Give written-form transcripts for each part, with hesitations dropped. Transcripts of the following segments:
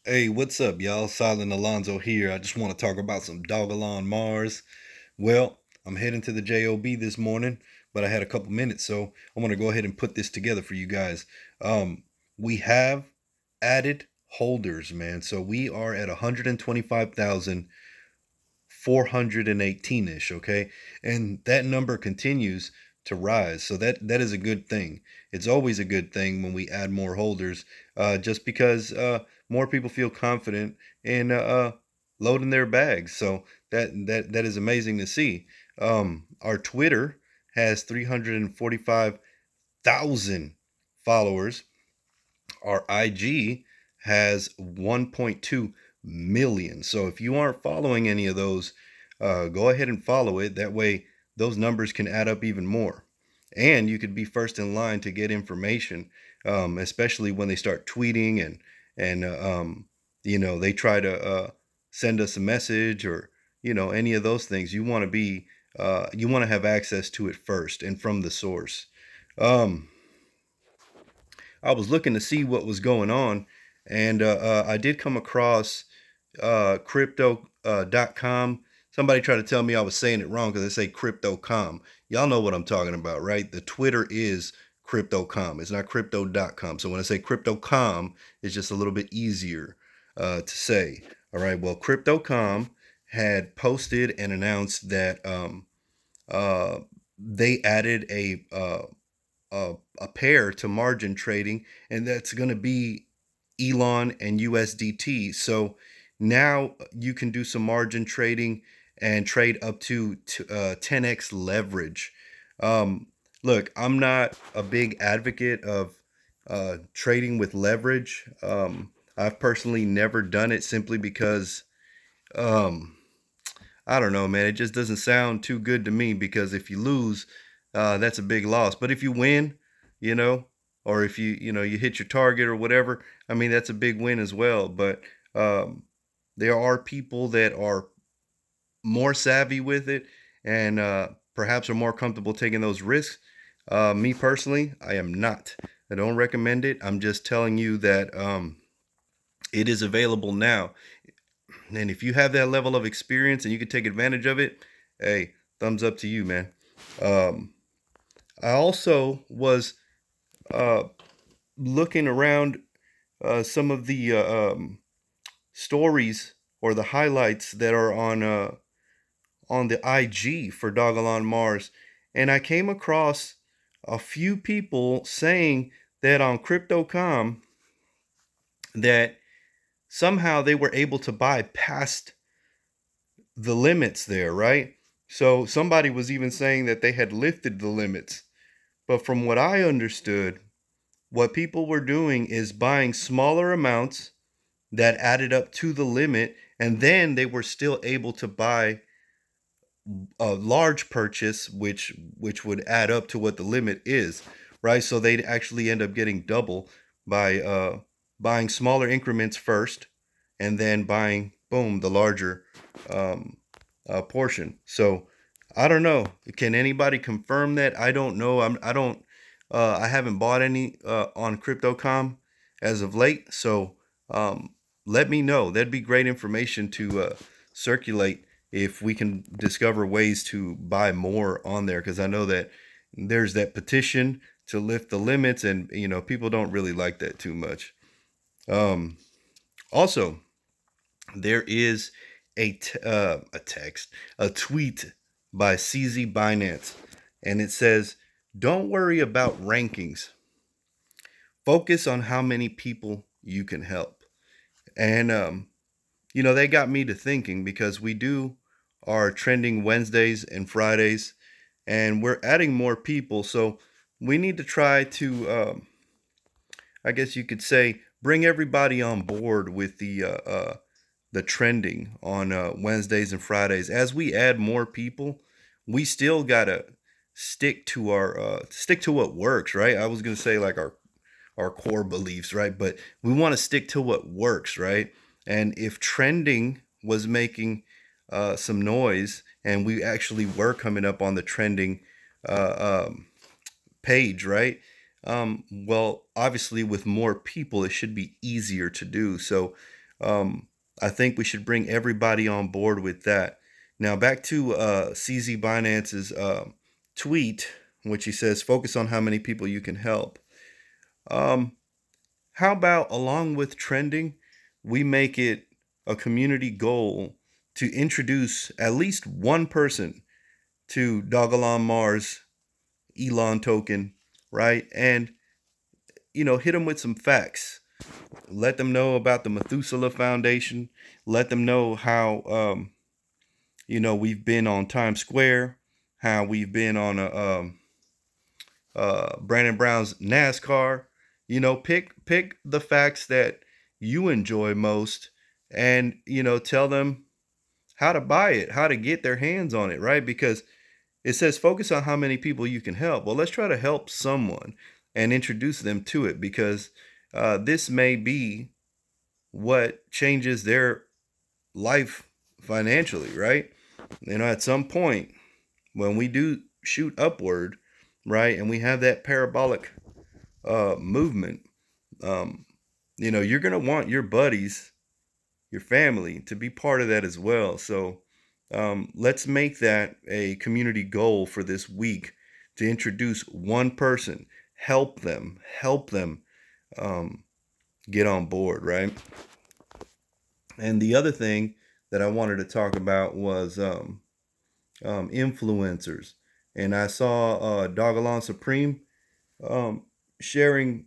Hey, what's up, y'all? Silent Alonzo here. I just want to talk about some Dogelon Mars. Well, I'm heading to the JOB this morning, but I had a couple minutes, so I'm going to go ahead and put this together for you guys. We have added holders, man. So we are at 125,418-ish, okay? And that number continues to rise. So that is a good thing. It's always a good thing when we add more holders, just because more people feel confident in loading their bags. So that is amazing to see. Our Twitter has 345,000 followers. Our IG has 1.2 million. So if you aren't following any of those, go ahead and follow it. That way, those numbers can add up even more. And you could be first in line to get information, especially when they start tweeting and they try to send us a message or any of those things. You want to have access to it first and from the source. Um, I was looking to see what was going on, and I did come across crypto.com. Somebody tried to tell me I was saying it wrong because they say crypto.com. Y'all know what I'm talking about, right? The Twitter is crypto.com. It's not crypto.com. So when I say crypto.com, it's just a little bit easier to say. All right. Well, crypto.com had posted and announced that uh, they added a pair to margin trading, and that's going to be ELON and USDT. So now you can do some margin trading and trade up to 10x leverage. Um, Look, I'm not a big advocate of trading with leverage. I've personally never done it simply because um, I don't know, man. It just doesn't sound too good to me because if you lose, that's a big loss. But if you win, you know, or if you hit your target or whatever, I mean, that's a big win as well. But um, there are people that are more savvy with it and perhaps are more comfortable taking those risks. Me personally, I am not. I don't recommend it. I'm just telling you that it is available now. And if you have that level of experience and you can take advantage of it, hey, thumbs up to you, man. Um, I also was uh, looking around some of the stories or the highlights that are on the IG for Dogelon Mars, and I came across a few people saying that on Crypto.com that somehow they were able to buy past the limits there, right? So somebody was even saying that they had lifted the limits. But from what I understood, what people were doing is buying smaller amounts that added up to the limit, and then they were still able to buy a large purchase, which would add up to what the limit is, right? So they'd actually end up getting double by buying smaller increments first, and then buying boom the larger um, portion. So I don't know. Can anybody confirm that? I don't know. I don't. I haven't bought any on Crypto.com as of late. So um, let me know. That'd be great information to circulate if we can discover ways to buy more on there, because I know that there's that petition to lift the limits, and people don't really like that too much. Um, Also, there is a text, a tweet by CZ Binance, and it says, "Don't worry about rankings. Focus on how many people you can help." And they got me to thinking because we do our trending Wednesdays and Fridays, and we're adding more people, so we need to try to, I guess you could say, bring everybody on board with the trending on Wednesdays and Fridays. As we add more people, we still gotta stick to what works, right? I was gonna say like our core beliefs, right? But we want to stick to what works, right? And if trending was making some noise, and we actually were coming up on the trending uh, um, page, right? Well, obviously, with more people, it should be easier to do. So I think we should bring everybody on board with that. Now back to CZ Binance's tweet, which he says, focus on how many people you can help. How about, along with trending, we make it a community goal to introduce at least one person to Dogelon Mars Elon token, right? And, hit them with some facts. Let them know about the Methuselah Foundation. Let them know how, we've been on Times Square, how we've been on Brandon Brown's NASCAR. Pick the facts that you enjoy most, and tell them how to buy it, how to get their hands on it, right? Because it says focus on how many people you can help. Well, let's try to help someone and introduce them to it, because this may be what changes their life financially, right? At some point when we do shoot upward, right, and we have that parabolic movement, you're going to want your buddies, your family, to be part of that as well. So let's make that a community goal for this week, to introduce one person, help them get on board, right? And the other thing that I wanted to talk about was influencers. And I saw Dogelon Supreme sharing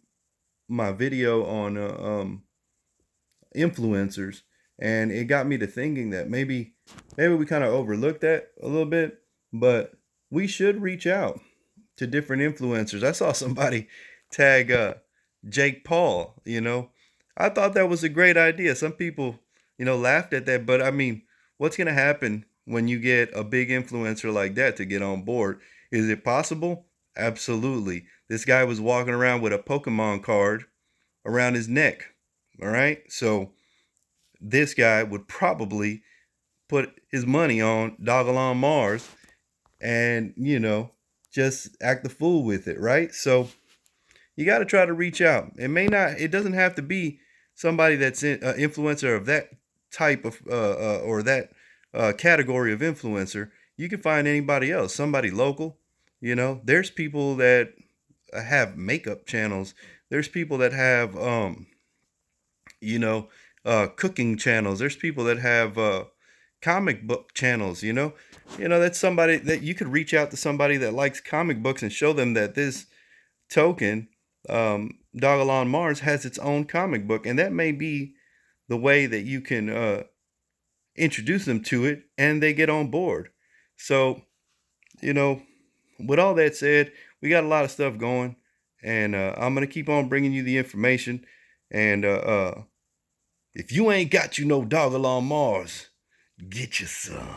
my video on influencers, and it got me to thinking that maybe we kind of overlooked that a little bit, but we should reach out to different influencers. I saw somebody tag Jake Paul. I thought that was a great idea. Some people laughed at that, but I mean, what's going to happen when you get a big influencer like that to get on board? Is it possible? Absolutely. This guy was walking around with a Pokemon card around his neck. All right. So this guy would probably put his money on Dogelon Mars and, just act the fool with it. Right. So you got to try to reach out. It doesn't have to be somebody that's an influencer of that type of, or that category of influencer. You can find anybody else, somebody local. There's people that have makeup channels. There's people that have, cooking channels. There's people that have comic book channels. That's somebody that you could reach out to, somebody that likes comic books, and show them that this token, Dogelon Mars, has its own comic book, and that may be the way that you can introduce them to it, and they get on board. So, with all that said, we got a lot of stuff going, and I'm gonna keep on bringing you the information. And if you ain't got no Dogelon Mars, get you some.